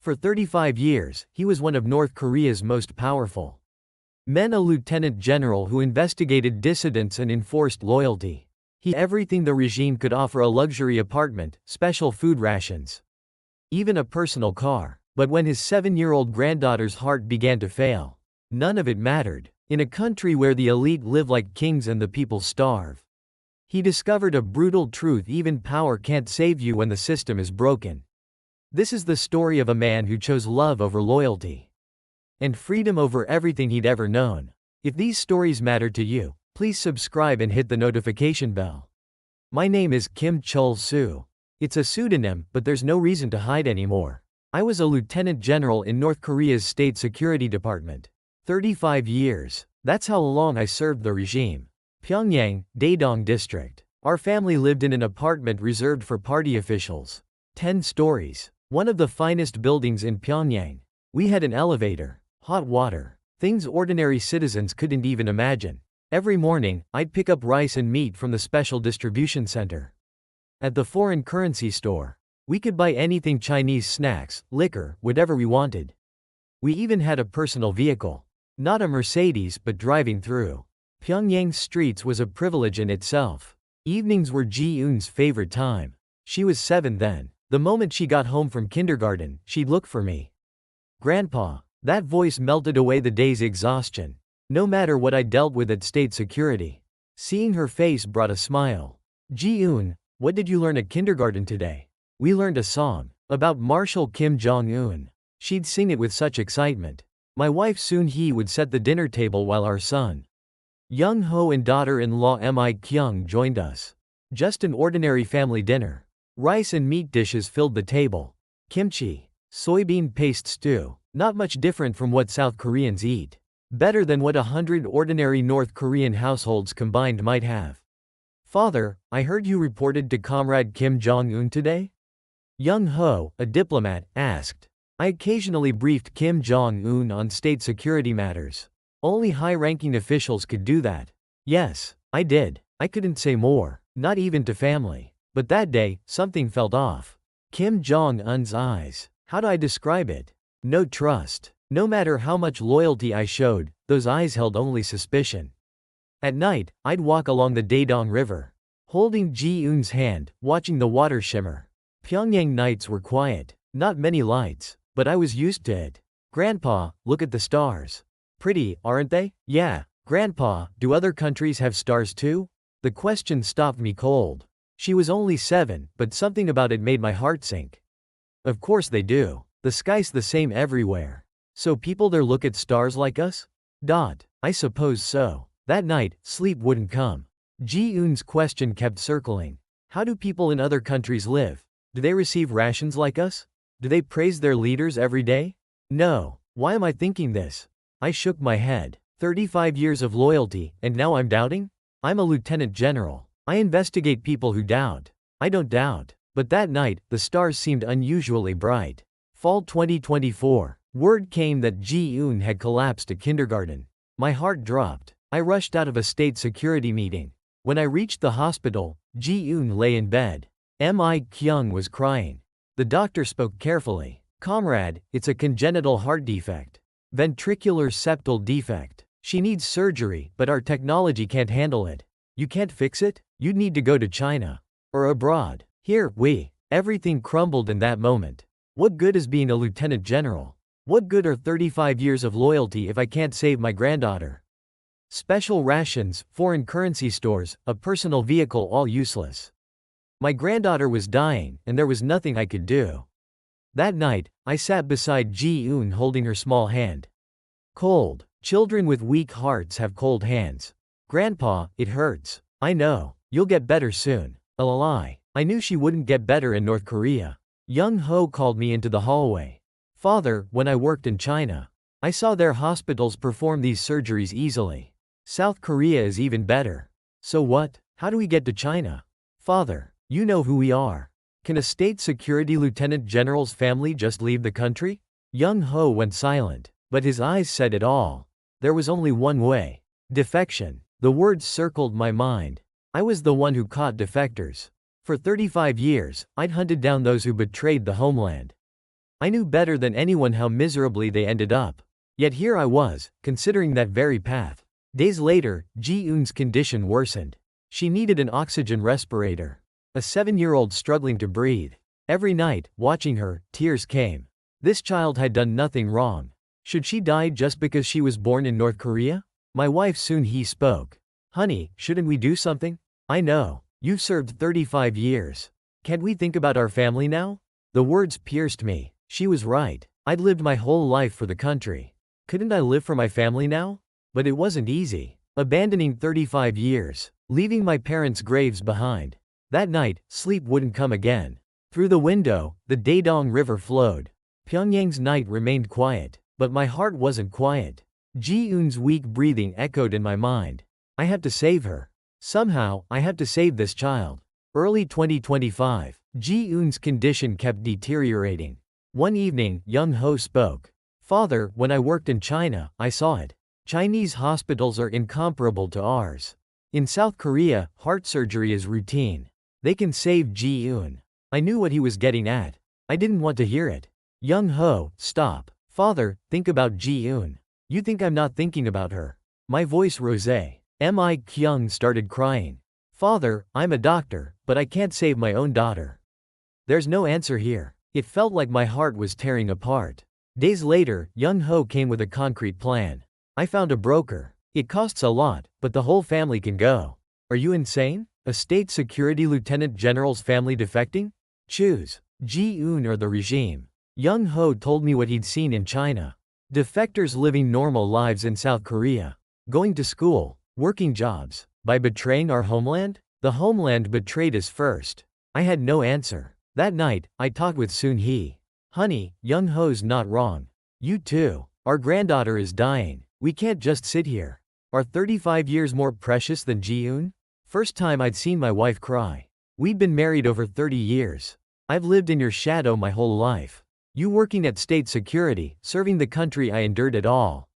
For 35 years, he was one of North Korea's most powerful men, a lieutenant general who investigated dissidents and enforced loyalty. He had everything the regime could offer: a luxury apartment, special food rations, even a personal car. But when his 7-year-old granddaughter's heart began to fail, none of it mattered. In a country where the elite live like kings and the people starve, he discovered a brutal truth: even power can't save you when the system is broken. This is the story of a man who chose love over loyalty and freedom over everything he'd ever known. If these stories matter to you, please subscribe and hit the notification bell. My name is Kim Chul-soo. It's a pseudonym, but there's no reason to hide anymore. I was a lieutenant general in North Korea's State Security Department. 35 years. That's how long I served the regime. Pyongyang, Daedong District. Our family lived in an apartment reserved for party officials. 10 stories. One of the finest buildings in Pyongyang. We had an elevator, hot water, things ordinary citizens couldn't even imagine. Every morning, I'd pick up rice and meat from the special distribution center. At the foreign currency store, we could buy anything: Chinese snacks, liquor, whatever we wanted. We even had a personal vehicle. Not a Mercedes, but driving through Pyongyang's streets was a privilege in itself. Evenings were Ji-eun's favorite time. She was 7 then. The moment she got home from kindergarten, she'd look for me. "Grandpa." That voice melted away the day's exhaustion, no matter what I dealt with at state security. Seeing her face brought a smile. "Ji-eun, what did you learn at kindergarten today?" "We learned a song about Marshal Kim Jong-un." She'd sing it with such excitement. My wife Soon-hee would set the dinner table while our son, Young-ho, and daughter-in-law Mi-kyung joined us. Just an ordinary family dinner. Rice and meat dishes filled the table. Kimchi, soybean paste stew, not much different from what South Koreans eat. Better than what 100 ordinary North Korean households combined might have. "Father, I heard you reported to Comrade Kim Jong-un today?" Young-ho, a diplomat, asked. I occasionally briefed Kim Jong-un on state security matters. Only high-ranking officials could do that. Yes, I did. I couldn't say more, not even to family. But that day, something felt off. Kim Jong-un's eyes. How do I describe it? No trust. No matter how much loyalty I showed, those eyes held only suspicion. At night, I'd walk along the Daedong River, holding Ji-eun's hand, watching the water shimmer. Pyongyang nights were quiet. Not many lights, but I was used to it. "Grandpa, look at the stars. Pretty, aren't they?" "Yeah." "Grandpa, do other countries have stars too?" The question stopped me cold. She was only 7, but something about it made my heart sink. Of course they do. The sky's the same everywhere. So people there look at stars like us? I suppose so. That night, sleep wouldn't come. Ji-eun's question kept circling. How do people in other countries live? Do they receive rations like us? Do they praise their leaders every day? No. Why am I thinking this? I shook my head. 35 years of loyalty, and now I'm doubting? I'm a lieutenant general. I investigate people who doubt. I don't doubt. But that night, the stars seemed unusually bright. Fall 2024. Word came that Ji-eun had collapsed at kindergarten. My heart dropped. I rushed out of a state security meeting. When I reached the hospital, Ji-eun lay in bed. Mi-kyung was crying. The doctor spoke carefully. "Comrade, it's a congenital heart defect. Ventricular septal defect. She needs surgery, but our technology can't handle it." "You can't fix it? You'd need to go to China. Or abroad." Everything crumbled in that moment. What good is being a lieutenant general? What good are 35 years of loyalty if I can't save my granddaughter? Special rations, foreign currency stores, a personal vehicle, all useless. My granddaughter was dying, and there was nothing I could do. That night, I sat beside Ji-eun holding her small hand. Cold. Children with weak hearts have cold hands. "Grandpa, it hurts." "I know. You'll get better soon." A lie. I knew she wouldn't get better in North Korea. Young-ho called me into the hallway. "Father, when I worked in China, I saw their hospitals perform these surgeries easily. South Korea is even better." "So what? How do we get to China?" "Father, you know who we are. Can a state security lieutenant general's family just leave the country?" Young-ho went silent, but his eyes said it all. There was only one way. Defection. The words circled my mind. I was the one who caught defectors. For 35 years, I'd hunted down those who betrayed the homeland. I knew better than anyone how miserably they ended up. Yet here I was, considering that very path. Days later, Ji-eun's condition worsened. She needed an oxygen respirator. A 7-year-old struggling to breathe. Every night, watching her, tears came. This child had done nothing wrong. Should she die just because she was born in North Korea? My wife Soon-hee spoke. Honey, shouldn't we do something? I know. You've served 35 years. Can't we think about our family now? The words pierced me. She was right. I'd lived my whole life for the country. Couldn't I live for my family now? But it wasn't easy. Abandoning 35 years. Leaving my parents' graves behind. That night, sleep wouldn't come again. Through the window, the Daedong River flowed. Pyongyang's night remained quiet, but my heart wasn't quiet. Ji-eun's weak breathing echoed in my mind. I have to save her. Somehow, I have to save this child. Early 2025, Ji-eun's condition kept deteriorating. One evening, Young Ho spoke. Father, when I worked in China, I saw it. Chinese hospitals are incomparable to ours. In South Korea, heart surgery is routine. They can save Ji-eun. I knew what he was getting at. I didn't want to hear it. Young Ho, stop. Father, think about Ji-eun. You think I'm not thinking about her? My voice rose. Mi Kyung started crying. Father, I'm a doctor, but I can't save my own daughter. There's no answer here. It felt like my heart was tearing apart. Days later, Young Ho came with a concrete plan. I found a broker. It costs a lot, but the whole family can go. Are you insane? A state security lieutenant general's family defecting? Choose Ji-eun or the regime. Young Ho told me what he'd seen in China. Defectors living normal lives in South Korea. Going to school, working jobs. By betraying our homeland? The homeland betrayed us first. I had no answer. That night, I talked with Soon-hee. Honey, Young Ho's not wrong. You too. Our granddaughter is dying. We can't just sit here. Are 35 years more precious than Ji-eun? First time I'd seen my wife cry. We'd been married over 30 years. I've lived in your shadow my whole life. You working at state security, serving the country, I endured it all.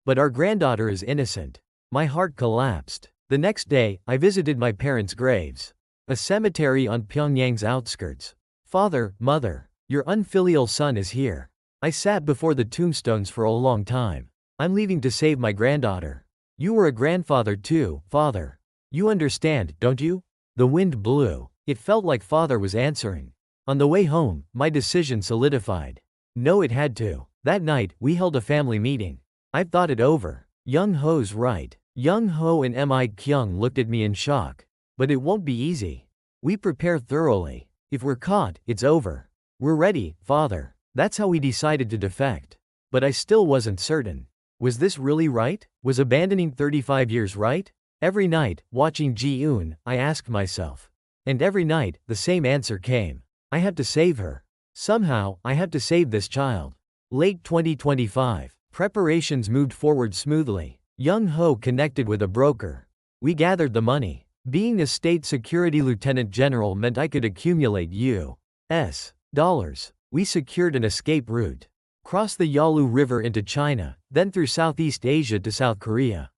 But our granddaughter is innocent. My heart collapsed. The next day, I visited my parents' graves. A cemetery on Pyongyang's outskirts. Father, mother, your unfilial son is here. I sat before the tombstones for a long time. I'm leaving to save my granddaughter. You were a grandfather too, Father. You understand, don't you? The wind blew. It felt like Father was answering. On the way home, my decision solidified. No, it had to. That night, we held a family meeting. I've thought it over. Young Ho's right. Young Ho and Mi Kyung looked at me in shock. But it won't be easy. We prepare thoroughly. If we're caught, it's over. We're ready, Father. That's how we decided to defect. But I still wasn't certain. Was this really right? Was abandoning 35 years right? Every night, watching Ji-eun, I asked myself. And every night, the same answer came. I have to save her. Somehow, I have to save this child. Late 2025. Preparations moved forward smoothly. Young Ho connected with a broker. We gathered the money. Being a state security lieutenant general meant I could accumulate U.S. dollars. We secured an escape route. Crossed the Yalu River into China, then through Southeast Asia to South Korea.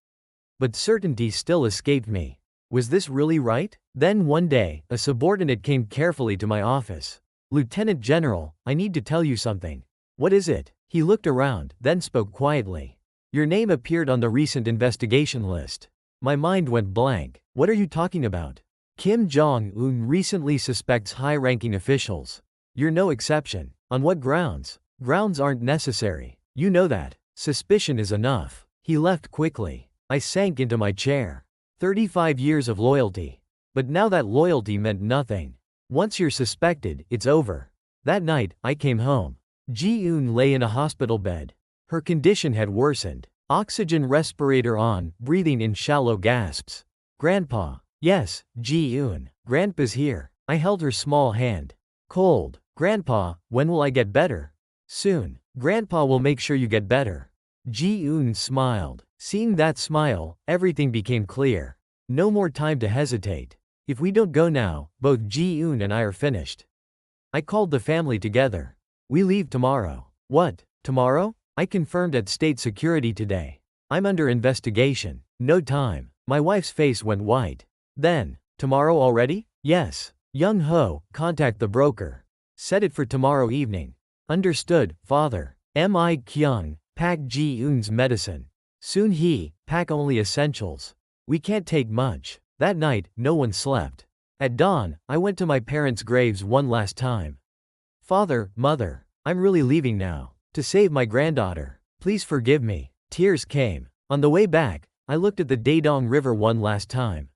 But certainty still escaped me. Was this really right? Then one day, a subordinate came carefully to my office. Lieutenant General, I need to tell you something. What is it? He looked around, then spoke quietly. Your name appeared on the recent investigation list. My mind went blank. What are you talking about? Kim Jong-un recently suspects high-ranking officials. You're no exception. On what grounds? Grounds aren't necessary. You know that. Suspicion is enough. He left quickly. I sank into my chair. 35 years of loyalty. But now that loyalty meant nothing. Once you're suspected, it's over. That night, I came home. Ji-eun lay in a hospital bed. Her condition had worsened. Oxygen respirator on, breathing in shallow gasps. Grandpa. Yes, Ji-eun. Grandpa's here. I held her small hand. Cold. Grandpa, when will I get better? Soon. Grandpa will make sure you get better. Ji-eun smiled. Seeing that smile, everything became clear. No more time to hesitate. If we don't go now, both Ji-eun and I are finished. I called the family together. We leave tomorrow. What? Tomorrow? I confirmed at state security today. I'm under investigation. No time. My wife's face went white. Then, tomorrow already? Yes. Young Ho, contact the broker. Set it for tomorrow evening. Understood, father. Mi Kyung, pack Ji-eun's medicine. Soon he, pack only essentials. We can't take much. That night, no one slept. At dawn, I went to my parents' graves one last time. Father, mother, I'm really leaving now. To save my granddaughter. Please forgive me. Tears came. On the way back, I looked at the Daedong River one last time.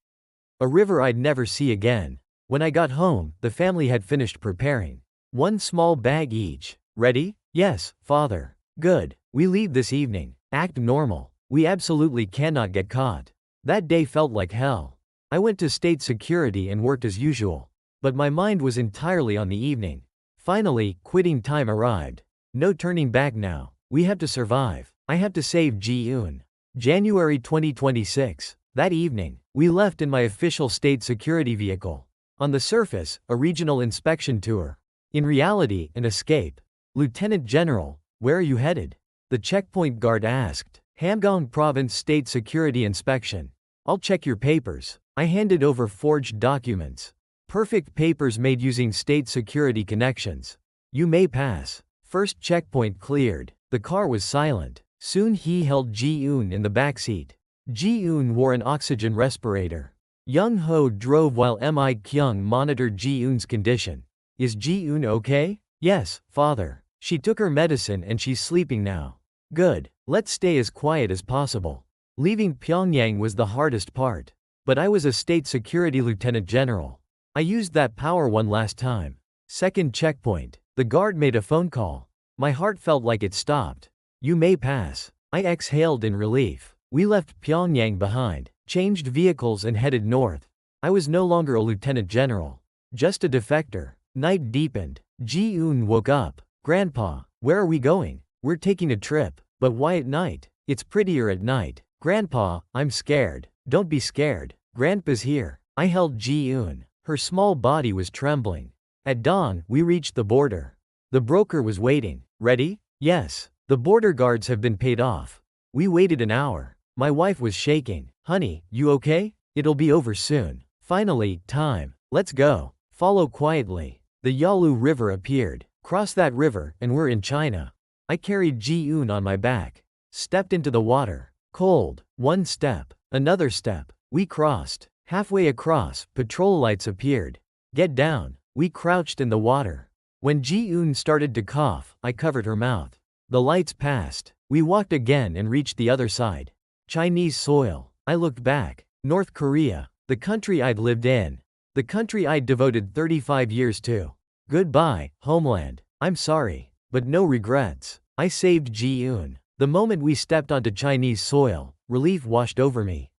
A river I'd never see again. When I got home, the family had finished preparing. One small bag each. Ready? Yes, father. Good. We leave this evening. Act normal. We absolutely cannot get caught. That day felt like hell. I went to state security and worked as usual. But my mind was entirely on the evening. Finally, quitting time arrived. No turning back now. We have to survive. I have to save Ji-eun. January 2026. That evening, we left in my official state security vehicle. On the surface, a regional inspection tour. In reality, an escape. Lieutenant General, where are you headed? The checkpoint guard asked. Hamgyong Province State Security Inspection. I'll check your papers. I handed over forged documents. Perfect papers made using state security connections. You may pass. First checkpoint cleared. The car was silent. Soon he held Ji-eun in the backseat. Ji-eun wore an oxygen respirator. Young Ho drove while Mi Kyung monitored Ji-eun's condition. Is Ji-eun okay? Yes, father. She took her medicine and she's sleeping now. Good. Let's stay as quiet as possible. Leaving Pyongyang was the hardest part. But I was a state security lieutenant general. I used that power one last time. Second checkpoint. The guard made a phone call. My heart felt like it stopped. You may pass. I exhaled in relief. We left Pyongyang behind, changed vehicles and headed north. I was no longer a lieutenant general. Just a defector. Night deepened. Ji-eun woke up. Grandpa, where are we going? We're taking a trip. But why at night? It's prettier at night. Grandpa, I'm scared. Don't be scared. Grandpa's here. I held Ji-eun. Her small body was trembling. At dawn, we reached the border. The broker was waiting. Ready? Yes. The border guards have been paid off. We waited an hour. My wife was shaking. Honey, you okay? It'll be over soon. Finally, time. Let's go. Follow quietly. The Yalu River appeared. Cross that river, and we're in China. I carried Ji-eun on my back. Stepped into the water. Cold. One step. Another step. We crossed. Halfway across, patrol lights appeared. Get down. We crouched in the water. When Ji-eun started to cough, I covered her mouth. The lights passed. We walked again and reached the other side. Chinese soil. I looked back. North Korea. The country I'd lived in. The country I'd devoted 35 years to. Goodbye, homeland. I'm sorry. But no regrets. I saved Ji-eun. The moment we stepped onto Chinese soil, relief washed over me.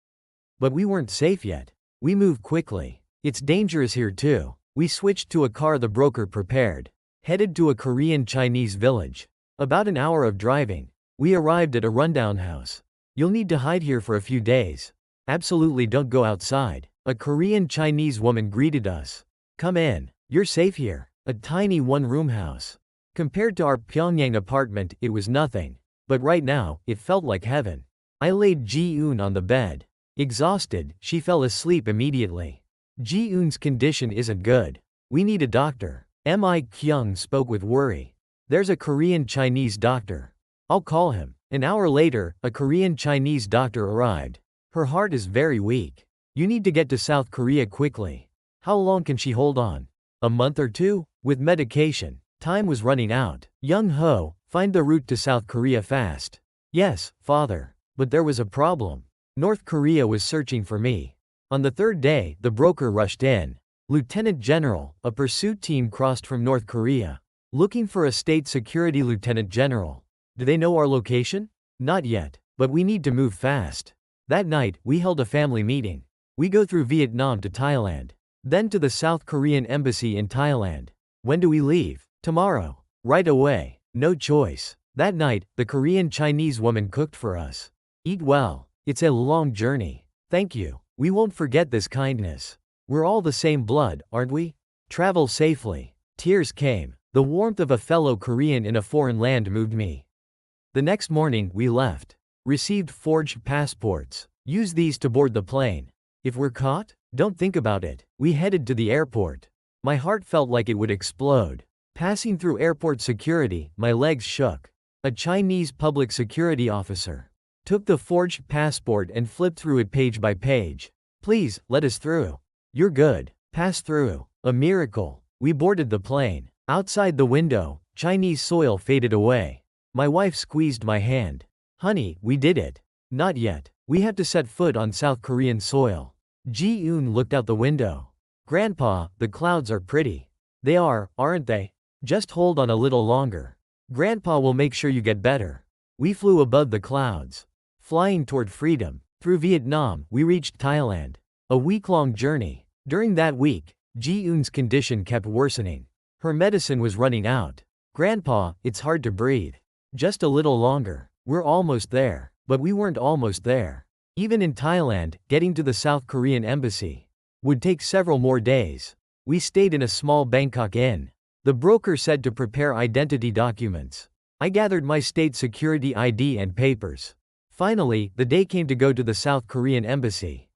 But we weren't safe yet. We moved quickly. It's dangerous here too. We switched to a car the broker prepared. Headed to a Korean-Chinese village. About an hour of driving. We arrived at a rundown house. You'll need to hide here for a few days. Absolutely don't go outside. A Korean-Chinese woman greeted us. Come in. You're safe here. A tiny one-room house. Compared to our Pyongyang apartment, it was nothing. But right now, it felt like heaven. I laid Ji-eun on the bed. Exhausted, she fell asleep immediately. Ji-eun's condition isn't good. We need a doctor. Mi Kyung spoke with worry. There's a Korean-Chinese doctor. I'll call him. An hour later, a Korean-Chinese doctor arrived. Her heart is very weak. You need to get to South Korea quickly. How long can she hold on? A month or two? With medication. Time was running out. Young Ho, find the route to South Korea fast. Yes, father. But there was a problem. North Korea was searching for me. On the third day, the broker rushed in. Lieutenant General, a pursuit team crossed from North Korea. Looking for a state security lieutenant general. Do they know our location? Not yet, but we need to move fast. That night, we held a family meeting. We go through Vietnam to Thailand. Then to the South Korean embassy in Thailand. When do we leave? Tomorrow. Right away. No choice. That night, the Korean-Chinese woman cooked for us. Eat well. It's a long journey. Thank you. We won't forget this kindness. We're all the same blood, aren't we? Travel safely. Tears came. The warmth of a fellow Korean in a foreign land moved me. The next morning, we left. Received forged passports. Use these to board the plane. If we're caught, don't think about it. We headed to the airport. My heart felt like it would explode. Passing through airport security, my legs shook. A Chinese public security officer took the forged passport and flipped through it page by page. Please, let us through. You're good. Pass through. A miracle. We boarded the plane. Outside the window, Chinese soil faded away. My wife squeezed my hand. Honey, we did it. Not yet. We have to set foot on South Korean soil. Ji-eun looked out the window. Grandpa, the clouds are pretty. They are, aren't they? Just hold on a little longer. Grandpa will make sure you get better. We flew above the clouds. Flying toward freedom. Through Vietnam, we reached Thailand. A week-long journey. During that week, Ji-eun's condition kept worsening. Her medicine was running out. Grandpa, it's hard to breathe. Just a little longer. We're almost there. But we weren't almost there. Even in Thailand, getting to the South Korean embassy would take several more days. We stayed in a small Bangkok inn. The broker said to prepare identity documents. I gathered my state security ID and papers. Finally, the day came to go to the South Korean embassy.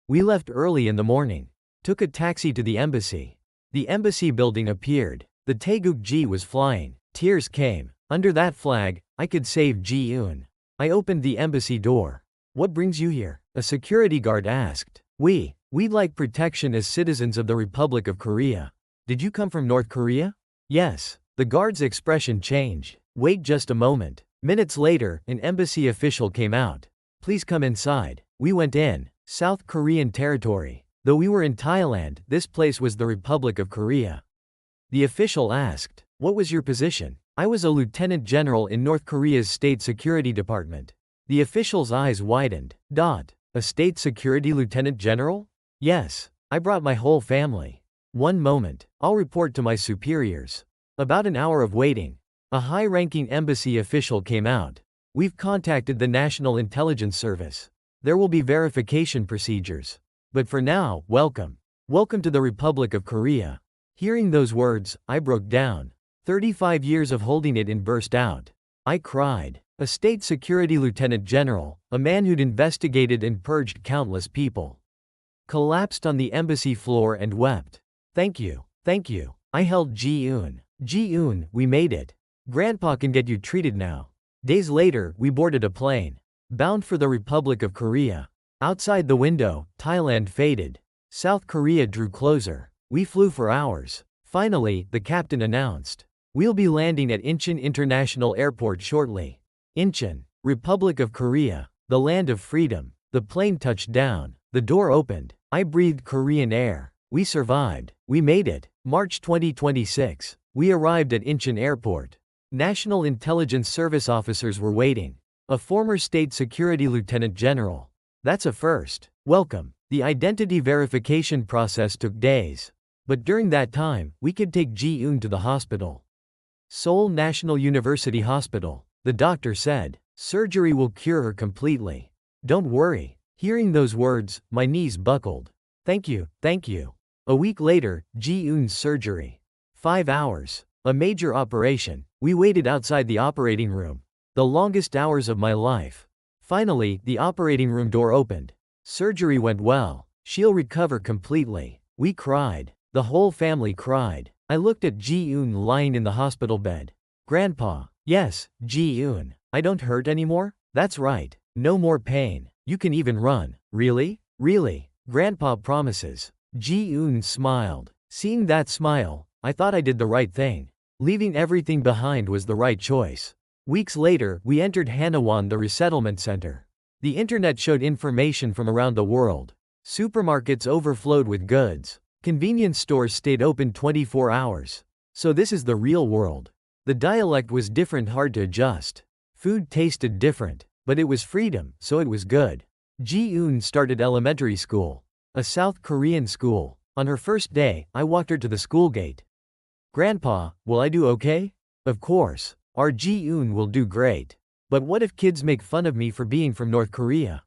We left early in the morning. Took a taxi to the embassy. The embassy building appeared. The Taegukgi was flying. Tears came. Under that flag, I could save Ji-eun. I opened the embassy door. What brings you here? A security guard asked. We'd like protection as citizens of the Republic of Korea. Did you come from North Korea? Yes. The guard's expression changed. Wait just a moment. Minutes later, an embassy official came out. Please come inside. We went in. South Korean territory. Though we were in Thailand, this place was the Republic of Korea. The official asked, what was your position? I was a lieutenant general in North Korea's State Security Department. The official's eyes widened. A state security lieutenant general? Yes. I brought my whole family. One moment. I'll report to my superiors. About an hour of waiting. A high-ranking embassy official came out. We've contacted the National Intelligence Service. There will be verification procedures. But for now, welcome. Welcome to the Republic of Korea. Hearing those words, I broke down. 35 years of holding it in burst out. I cried. A state security lieutenant general, a man who'd investigated and purged countless people, collapsed on the embassy floor and wept. Thank you. Thank you. I held Ji-eun. Ji-eun, we made it. Grandpa can get you treated now. Days later, we boarded a plane. Bound for the Republic of Korea. Outside the window, Thailand faded. South Korea drew closer. We flew for hours. Finally, the captain announced. We'll be landing at Incheon International Airport shortly. Incheon, Republic of Korea, the land of freedom. The plane touched down. The door opened. I breathed Korean air. We survived. We made it. March 2026. We arrived at Incheon Airport. National Intelligence Service officers were waiting. A former state security lieutenant general. That's a first. Welcome. The identity verification process took days. But during that time, we could take Ji-eun to the hospital. Seoul National University Hospital. The doctor said, surgery will cure her completely. Don't worry. Hearing those words, my knees buckled. Thank you, thank you. A week later, Ji-eun's surgery. 5 hours. A major operation. We waited outside the operating room. The longest hours of my life. Finally, the operating room door opened. Surgery went well. She'll recover completely. We cried. The whole family cried. I looked at Ji-eun lying in the hospital bed. Grandpa. Yes, Ji-eun. I don't hurt anymore? That's right. No more pain. You can even run. Really? Really? Grandpa promises. Ji-eun smiled. Seeing that smile, I thought I did the right thing. Leaving everything behind was the right choice. Weeks later, we entered Hanawon, the resettlement center. The internet showed information from around the world. Supermarkets overflowed with goods. Convenience stores stayed open 24 hours. So this is the real world. The dialect was different, hard to adjust. Food tasted different, but it was freedom, so it was good. Ji-eun started elementary school. A South Korean school. On her first day, I walked her to the school gate. Grandpa, will I do okay? Of course. Our Ji-eun will do great. But what if kids make fun of me for being from North Korea?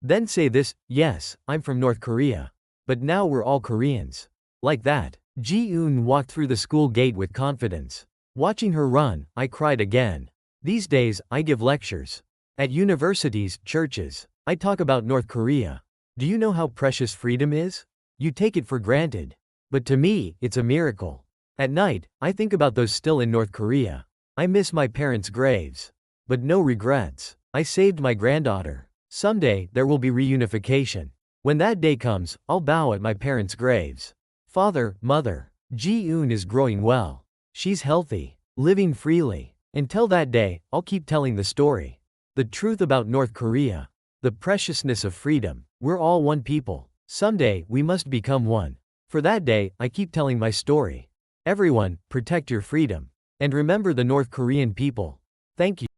Then say this, yes, I'm from North Korea. But now we're all Koreans. Like that. Ji-eun walked through the school gate with confidence. Watching her run, I cried again. These days, I give lectures. At universities, churches. I talk about North Korea. Do you know how precious freedom is? You take it for granted. But to me, it's a miracle. At night, I think about those still in North Korea. I miss my parents' graves. But no regrets. I saved my granddaughter. Someday, there will be reunification. When that day comes, I'll bow at my parents' graves. Father, mother. Ji-eun is growing well. She's healthy, living freely. Until that day, I'll keep telling the story. The truth about North Korea. The preciousness of freedom. We're all one people. Someday, we must become one. For that day, I keep telling my story. Everyone, protect your freedom. And remember the North Korean people. Thank you.